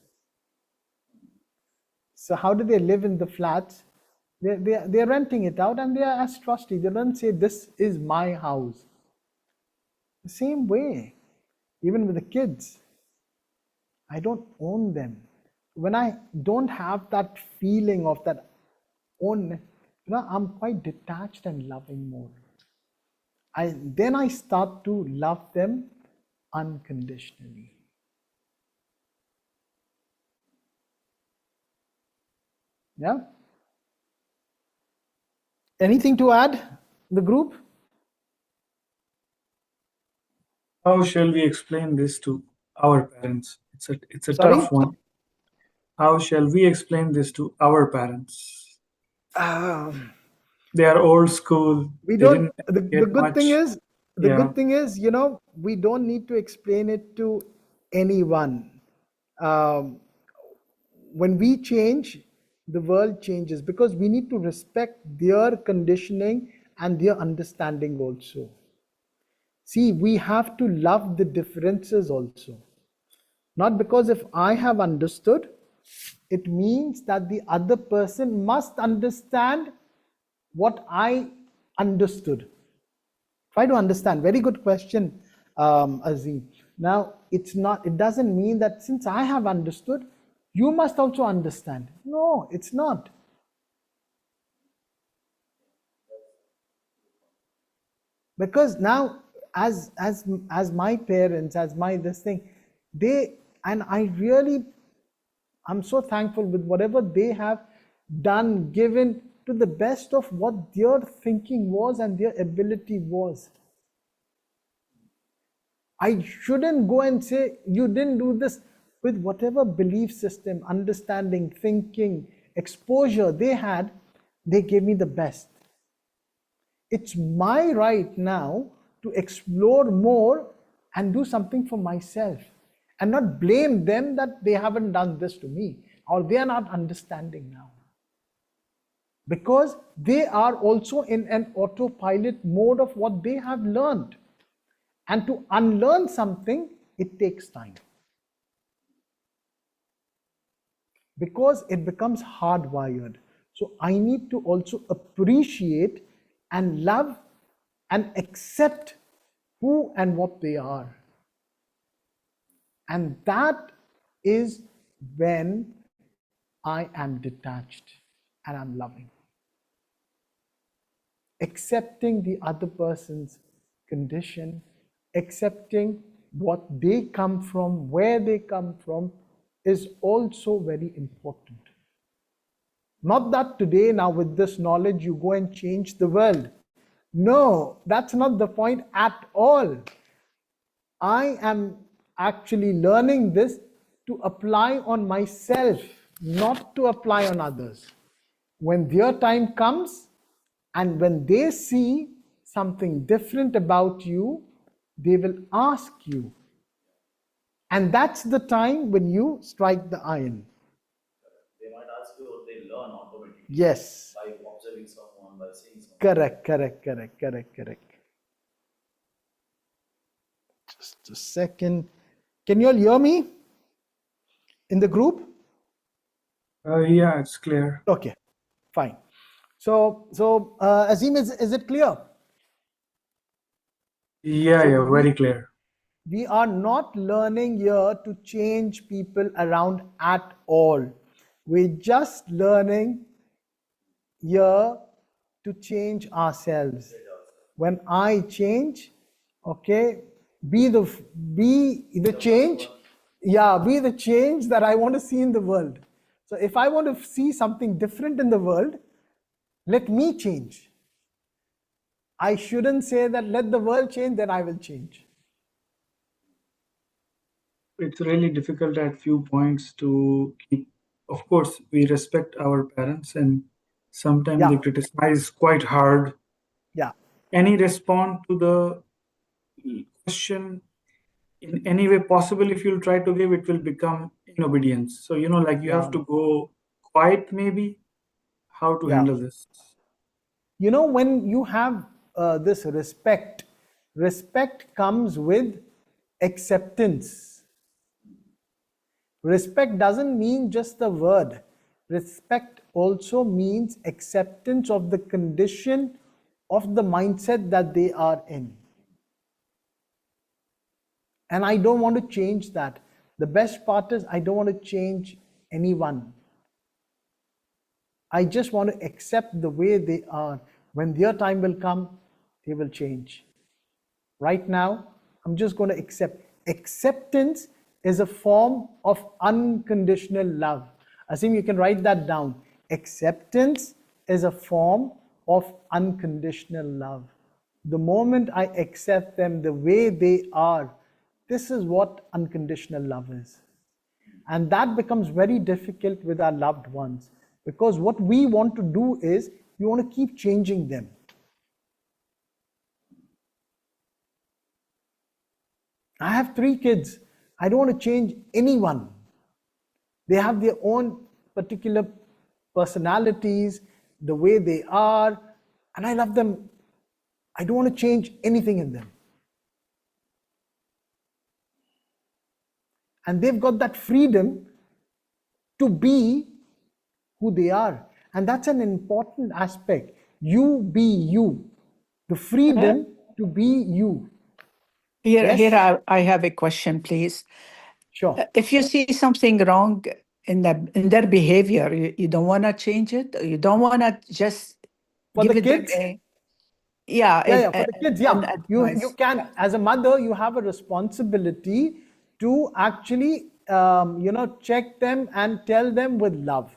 So how do they live in the flats? They're renting it out, and they are as trustee. They don't say, this is my house. The same way, even with the kids, I don't own them. When I don't have that feeling of that own, I'm quite detached and loving more. Then I start to love them unconditionally. Yeah? Anything to add, the group? How shall we explain this to our parents? It's a Sorry? tough one. How shall we explain this to our parents? They are old school. We They don't. didn't The get good much. thing is, Yeah. we don't need to explain it to anyone. When we change, the world changes, because we need to respect their conditioning and their understanding also. See, we have to love the differences also. Not because if I have understood, it means that the other person must understand what I understood. Try to understand. Very good question, Azim. Now, it doesn't mean that since I have understood, you must also understand. No, it's not. Because now, as my parents, as my this thing, I'm so thankful with whatever they have done, given to the best of what their thinking was and their ability was. I shouldn't go and say, you didn't do this. With whatever belief system, understanding, thinking, exposure they had, they gave me the best. It's my right now to explore more and do something for myself, and not blame them that they haven't done this to me, or they are not understanding now. Because they are also in an autopilot mode of what they have learned. And to unlearn something, it takes time. Because it becomes hardwired. So I need to also appreciate and love and accept who and what they are. And that is when I am detached and I'm loving. Accepting the other person's condition, accepting what they come from, where they come from, is also very important. Not that today, now with this knowledge, you go and change the world. No, that's not the point at all. I am actually learning this to apply on myself, not to apply on others. When their time comes, And when they see something different about you, they will ask you. And that's the time when you strike the iron. They might ask you, or they learn automatically. Yes. By observing someone, by seeing someone. Correct. Just a second. Can you all hear me in the group? Yeah, it's clear. Okay, fine. So Azim, is it clear? Yeah, very clear. We are not learning here to change people around at all. We're just learning here to change ourselves. When I change, okay, be the change. Yeah, be the change that I want to see in the world. So if I want to see something different in the world, let me change. I shouldn't say that let the world change, then I will change. It's really difficult at few points to keep. Of course, we respect our parents, and sometimes they criticize quite hard. Yeah. Any response to the question in any way possible, if you'll try to give, it will become inobedience. So, like you have to go quiet, maybe. How to handle this? When you have this respect comes with acceptance. Respect doesn't mean just the word. Respect also means acceptance of the condition of the mindset that they are in. And I don't want to change that. The best part is I don't want to change anyone. I just want to accept the way they are. When their time will come, they will change. Right now, I'm just going to accept. Acceptance is a form of unconditional love. Azim, you can write that down. Acceptance is a form of unconditional love. The moment I accept them the way they are, this is what unconditional love is. And that becomes very difficult with our loved ones. Because what we want to do is, we want to keep changing them. I have 3 kids. I don't want to change anyone. They have their own particular personalities, the way they are, and I love them. I don't want to change anything in them. And they've got that freedom to be who they are. And that's an important aspect. You be you. The freedom to be you. Here I have a question, please. Sure. If you see something wrong in their behavior, you don't want to change it? You don't want to just for give the it kids? For the kids, you can, as a mother, you have a responsibility to actually check them and tell them with love.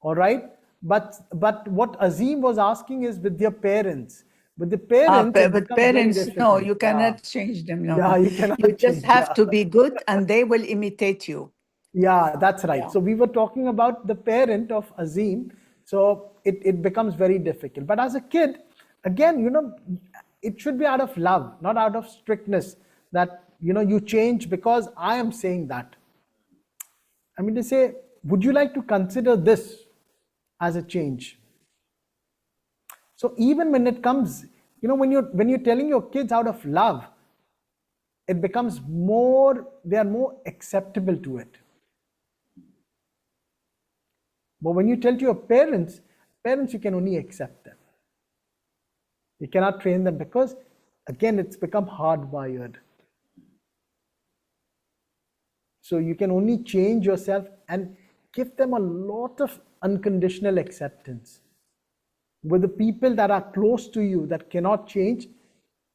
All right, but what Azim was asking is with your parents. With the parents, with parents, no, you cannot change them. No. Yeah, you cannot. You just have to be good, and they will imitate you. Yeah, that's right. So we were talking about the parent of Azim. So it becomes very difficult. But as a kid, again, it should be out of love, not out of strictness. That you change because I am saying that. I mean to say, would you like to consider this as a change? So even when it comes, when you're telling your kids out of love, it becomes they are more acceptable to it. But when you tell to your parents, you can only accept them. You cannot train them because, again, it's become hardwired. So you can only change yourself and give them a lot of unconditional acceptance. With the people that are close to you that cannot change,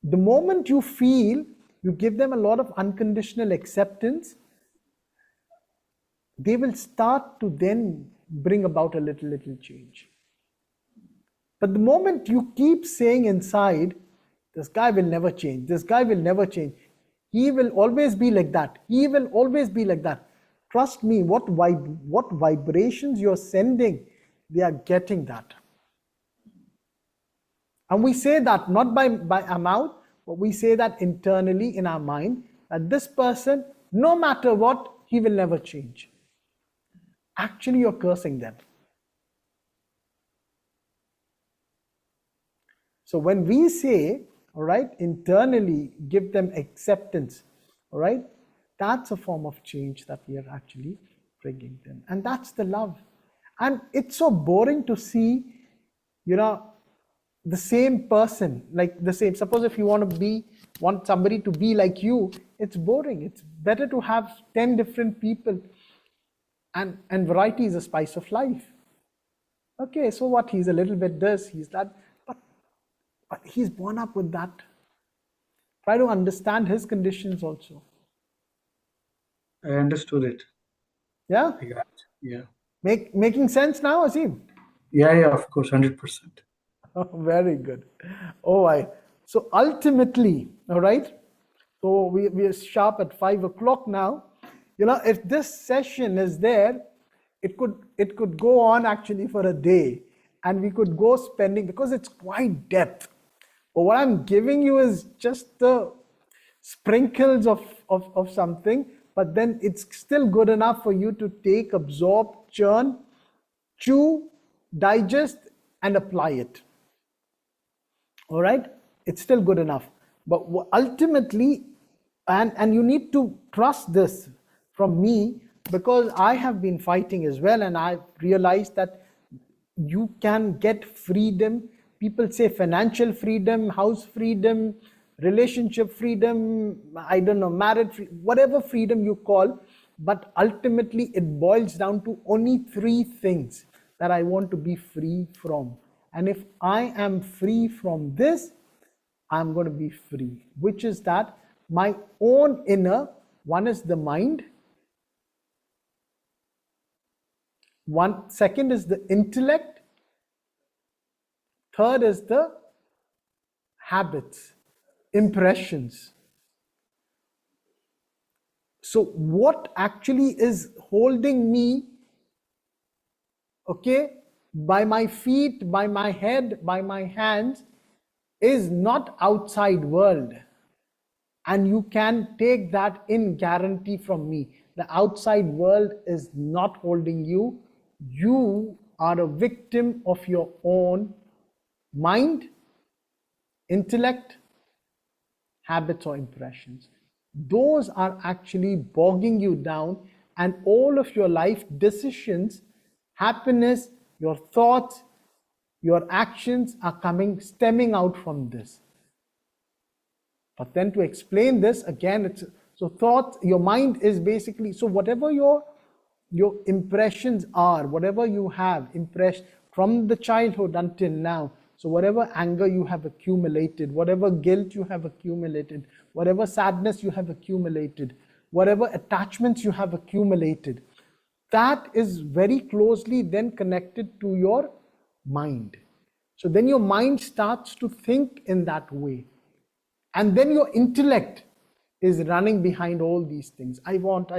the moment you feel you give them a lot of unconditional acceptance, they will start to then bring about a little change. But the moment you keep saying inside, this guy will never change, this guy will never change, he will always be like that, he will always be like that. Trust me, what vibrations you're sending, they are getting that. And we say that not by our mouth, but we say that internally in our mind, that this person, no matter what, he will never change. Actually, you're cursing them. So when we say, all right, internally give them acceptance, all right, that's a form of change that we are actually bringing them. And that's the love. And it's so boring to see, the same person, like the same. Suppose if you want somebody to be like you, it's boring. It's better to have 10 different people. And variety is a spice of life. Okay, so what? He's a little bit this, he's that. But he's born up with that. Try to understand his conditions also. I understood it. Yeah? I got it. Yeah. Making sense now, Azim? Yeah, of course, 100%. Very good. So ultimately, all right, so we are sharp at 5 o'clock now. If this session is there, it could go on actually for a day, and we could go spending, because it's quite depth. But what I'm giving you is just the sprinkles of something, but then it's still good enough for you to take, absorb, churn, chew, digest, and apply it. All right, it's still good enough. But ultimately, and you need to trust this from me, because I have been fighting as well, and I've realized that you can get freedom. People say financial freedom, house freedom, relationship freedom, I don't know, marriage freedom, whatever freedom you call, but ultimately it boils down to only 3 things that I want to be free from. And if I am free from this, I'm going to be free, which is that my own inner, one is the mind, second is the intellect, third is the habits, impressions. So what actually is holding me, okay, by my feet, by my head, by my hands, is not outside world. And you can take that in guarantee from me. The outside world is not holding you. You are a victim of your own mind, intellect, habits, or impressions. Those are actually bogging you down, and all of your life decisions, happiness, your thoughts, your actions are stemming out from this. But then to explain this again, thought, your mind is basically, so whatever your impressions are, whatever you have impressed from the childhood until now, so whatever anger you have accumulated, whatever guilt you have accumulated, whatever sadness you have accumulated, whatever attachments you have accumulated, that is very closely then connected to your mind. So then your mind starts to think in that way. And then your intellect is running behind all these things. I want.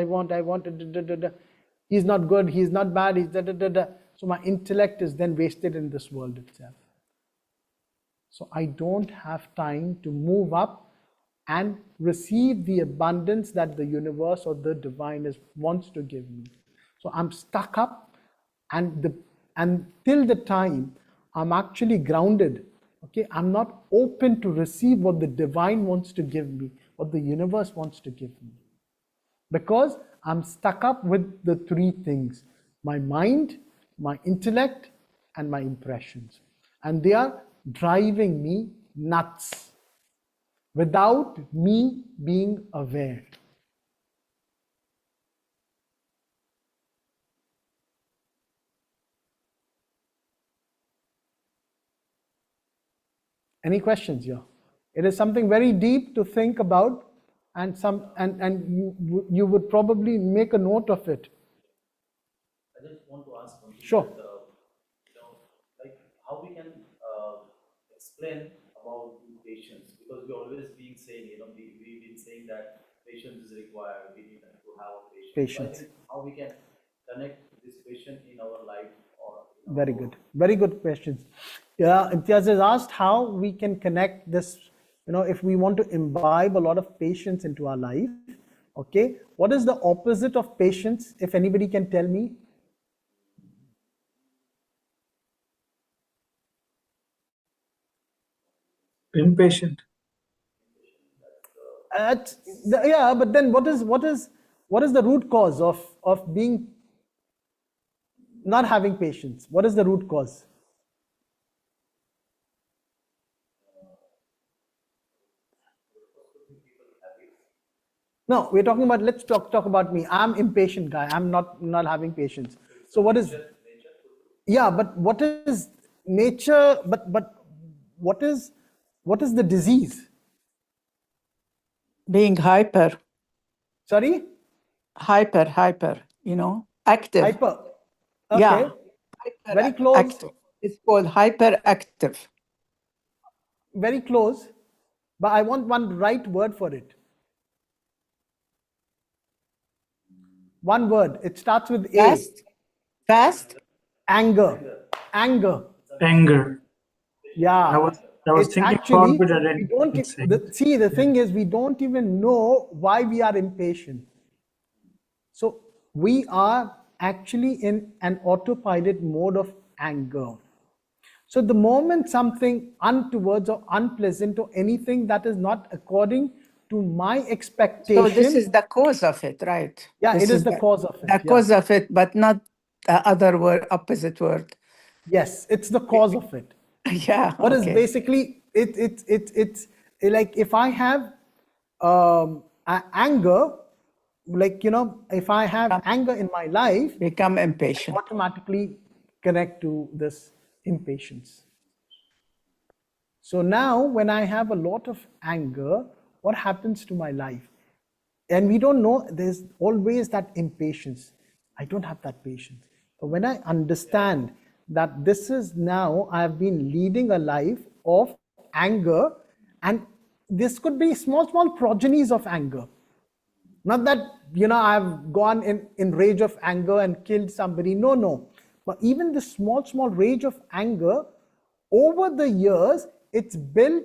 He's not good, he's not bad, he's da da da da. So my intellect is then wasted in this world itself. So I don't have time to move up and receive the abundance that the universe or the divine wants to give me. So I'm stuck up, and till the time I'm actually grounded, okay, I'm not open to receive what the divine wants to give me, what the universe wants to give me. Because I'm stuck up with the 3 things: my mind, my intellect, and my impressions. And they are driving me nuts without me being aware. Any questions here? It is something very deep to think about, and you would probably make a note of it. I just want to ask something. Sure. Like how we can explain about patience, because we always been saying, we've been saying that patience is required. We need to have patience. So how we can connect this patience in our life or? Very good questions. Yeah, Imtiaz has asked how we can connect this, if we want to imbibe a lot of patience into our life. Okay, what is the opposite of patience, if anybody can tell me? Impatient. Yeah, but then what is the root cause of being not having patience? What is the root cause? No, we're talking about, let's talk about me. I'm impatient guy. I'm not having patience. So what is, yeah, but what is nature, but what is the disease? Being hyper, Sorry? active. Hyper. Yeah, Okay. Very close. active. It's called hyperactive. Very close. But I want one right word for it. One word. It starts with A. Fast. Anger. Anger. Yeah. I was It's thinking actually, about it. we don't, see, the thing is, we don't even know why we are impatient. So we are actually in an autopilot mode of anger. So the moment something untoward or unpleasant or anything that is not according to my expectation. So this is the cause of it, right? Yeah, This it is the cause of it. The cause of it, but not the other word, opposite word. Yes, it's the cause of it. Yeah. What is basically it's like if I have anger, like if I have anger in my life, become impatient. Automatically connect to this impatience. So now when I have a lot of anger, what happens to my life? And we don't know, there's always that impatience. I don't have that patience. But when I understand that this is now, I have been leading a life of anger, and this could be small progenies of anger. Not that, I've gone in rage of anger and killed somebody. No. But even the small rage of anger, over the years, it's built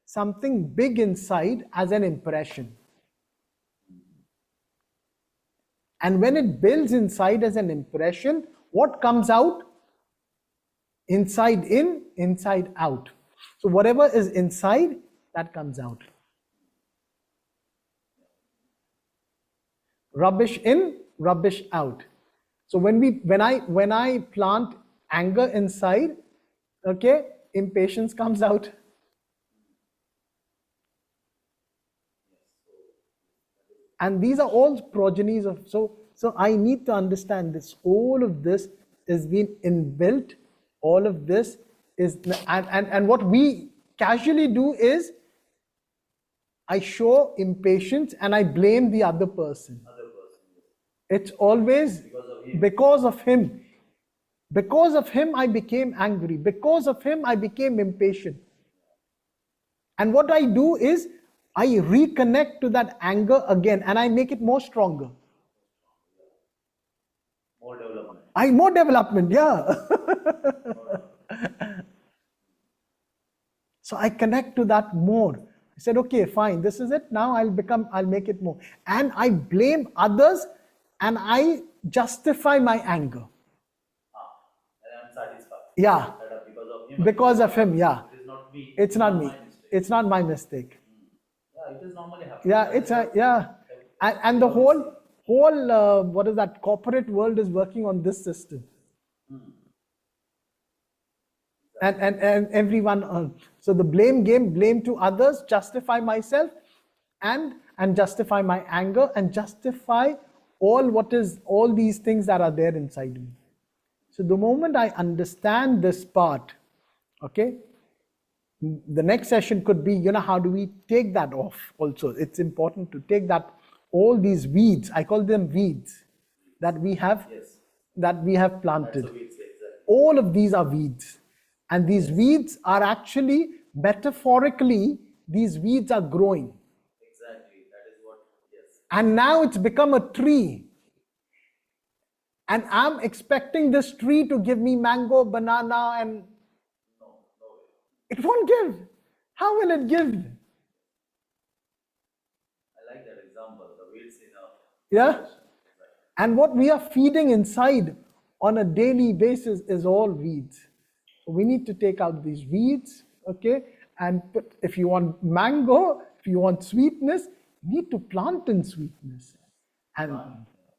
something big inside as an impression. And when it builds inside as an impression, what comes out? Inside in, inside out. So whatever is inside, that comes out. Rubbish in, rubbish out. So when I plant anger inside, okay, impatience comes out. And these are all progenies of, so I need to understand this. All of this is being inbuilt. All of this is, and what we casually do is, I show impatience and I blame the other person. It's always because of him. Because of him, I became angry. Because of him, I became impatient. And what I do is, I reconnect to that anger again and I make it more stronger. More development, yeah. So I connect to that more. I said, okay, fine, this is it. Now I'll make it more. And I blame others and I justify my anger. And I'm satisfied. Yeah. Because of him, yeah. It is not me. It's not me. It's not my mistake. Yeah, it is normally happening. Yeah, and the whole what is that, corporate world is working on this system. And everyone, so the blame game, blame to others, justify myself, and justify my anger, and justify all these things that are there inside me. So the moment I understand this part, okay, the next session could be, how do we take that off also? It's important to take that, all these weeds, I call them weeds, that we have, planted. Weeds, exactly. All of these are weeds. And these weeds are actually, metaphorically, these weeds are growing. Exactly, that is what, yes. And now it's become a tree. And I'm expecting this tree to give me mango, banana, and It won't give. How will it give? I like that example, the weeds in a Yeah? And what we are feeding inside on a daily basis is all weeds. So we need to take out these weeds, okay? And put, if you want mango, if you want sweetness, you need to plant in sweetness. And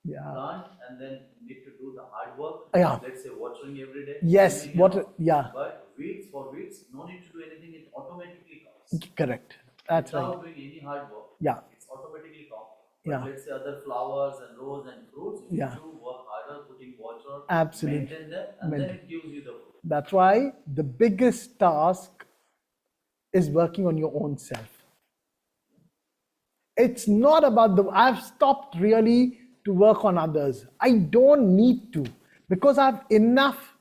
yeah. plant and then need to do the hard work. Yeah. Let's say watering every day. Yes, trimming, water, yeah. But weeds, for weeds, no need to do anything, it automatically comes. Correct. That's Without right. doing any hard work, Yeah. it's automatically come. Yeah. But let's say other flowers and roses and fruits, you Yeah. need to work harder, putting water, Absolutely. maintain them, and then it gives you the fruit. That's why the biggest task is working on your own self. It's not about I've stopped really to work on others. I don't need to, because I have enough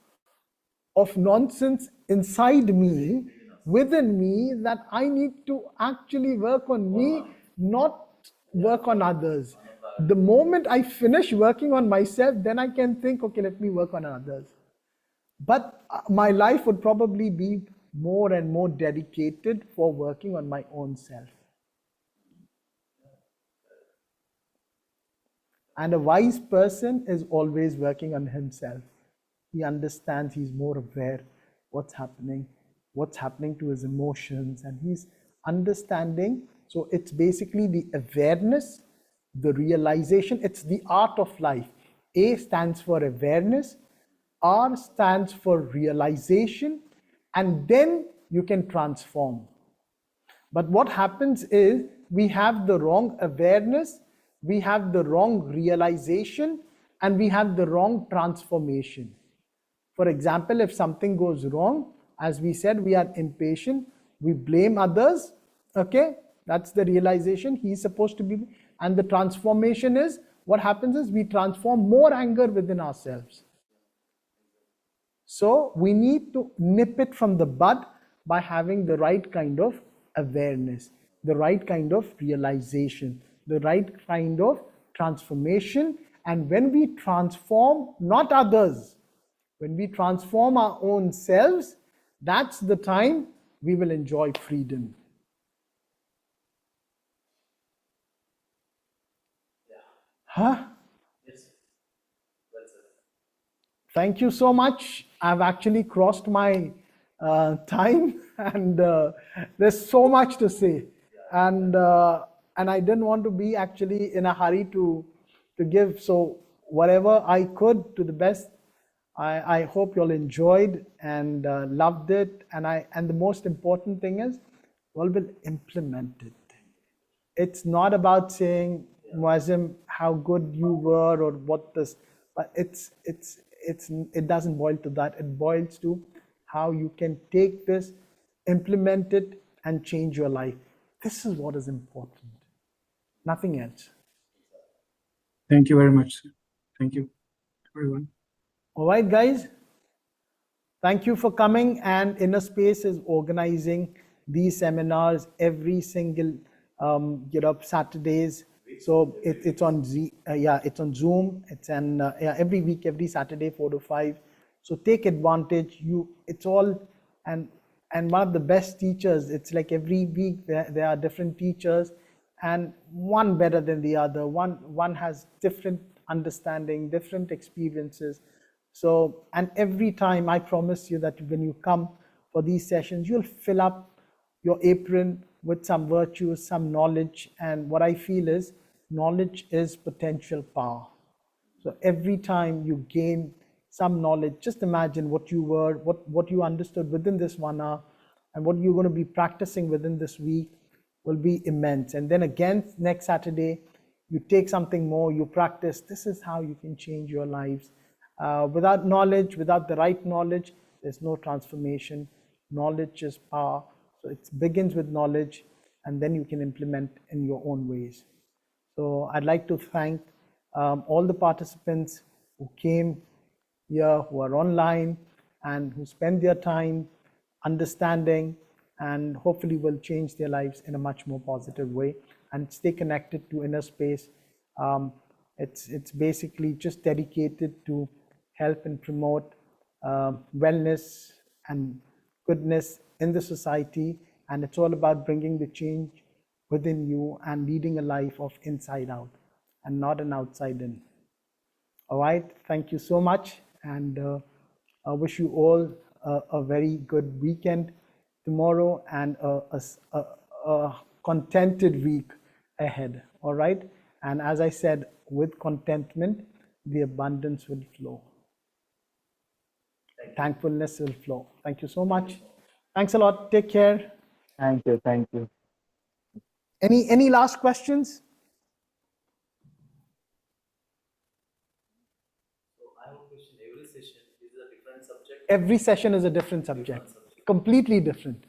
of nonsense inside me, within me, that I need to actually work on me, not work on others. The moment I finish working on myself, then I can think, okay, let me work on others. But my life would probably be more and more dedicated for working on my own self. And a wise person is always working on himself. He understands, he's more aware what's happening to his emotions, and he's understanding. So it's basically the awareness, the realization, it's the art of life. A stands for awareness, R stands for realization, and then you can transform. But what happens is we have the wrong awareness, we have the wrong realization, and we have the wrong transformation. For example, if something goes wrong, as we said, we are impatient, we blame others, okay? That's the realization. He's supposed to be, and the transformation is, what happens is we transform more anger within ourselves. So we need to nip it from the bud by having the right kind of awareness, the right kind of realization, the right kind of transformation. And when we transform not others, when we transform our own selves, that's the time we will enjoy freedom. Huh? Yes. Well said. Thank you so much. I've actually crossed my time, and there's so much to say, and I didn't want to be actually in a hurry to give. So whatever I could, to the best, I hope you all enjoyed and loved it, and the most important thing is, you all will implement it. It's not about saying, Muazzam, how good you were or what this, but it doesn't boil to that. It boils to how you can take this, implement it, and change your life. This is what is important, nothing else. Thank you very much. Thank you, everyone. All right, guys. Thank you for coming. And Inner Space is organizing these seminars every single Saturdays. So it's on it's on Zoom. It's every week, every Saturday, 4 to 5. So take advantage. It's all, and one of the best teachers. It's like every week there are different teachers, and one better than the other. One has different understanding, different experiences. So, and every time I promise you that when you come for these sessions, you'll fill up your apron with some virtues, some knowledge. And what I feel is, knowledge is potential power. So every time you gain some knowledge, just imagine what you were, what you understood within this 1 hour, and what you're going to be practicing within this week will be immense. And then again, next Saturday, you take something more, you practice. This is how you can change your lives. Without knowledge, without the right knowledge, there's no transformation. Knowledge is power. So it begins with knowledge, and then you can implement in your own ways. So I'd like to thank all the participants who came here, who are online, and who spend their time understanding, and hopefully will change their lives in a much more positive way and stay connected to Inner Space. It's basically just dedicated to help and promote wellness and goodness in the society, and it's all about bringing the change within you and leading a life of inside out and not an outside in. All right, thank you so much, and I wish you all a very good weekend tomorrow and a contented week ahead. All right, and as I said, with contentment, the abundance will flow. Thankfulness will flow. Thank you so much. Thanks a lot. Take care. Thank you. Thank you. Any last questions? So I have a question. Every session is a different subject. Every session is a different subject, completely different.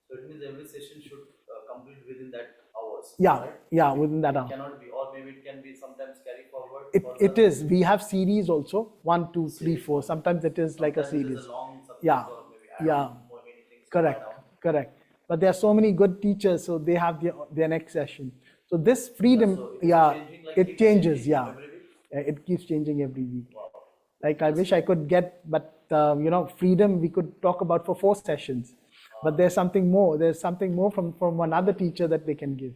So it means every session should complete within that hours. Yeah, right? yeah, within that hour. It cannot be, or maybe it can be sometimes carry forward. It is. We have series also. 1, 2, 3, 4. Sometimes it is like a Sometimes it is series. a long subject, Yeah, or maybe add yeah. on more many things to add Correct, on. correct. But there are so many good teachers, so they have their next session. So this freedom, So it is yeah, changing, like it keeps changes, changing yeah. every week? Yeah, it keeps changing every week. Wow. Like I wish I could get, but freedom we could talk about for 4 sessions. But there's something more. There's something more from another teacher that they can give.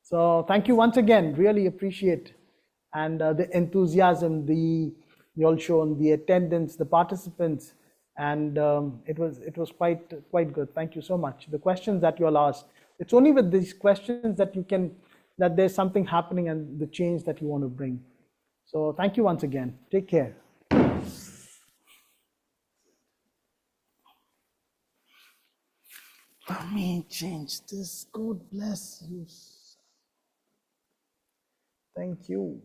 So thank you once again. Really appreciate, and the enthusiasm, you all shown, the attendance, the participants, and it was quite good. Thank you so much. The questions that you all asked. It's only with these questions that there's something happening and the change that you want to bring. So thank you once again. Take care. Let me change this. God bless you. Thank you.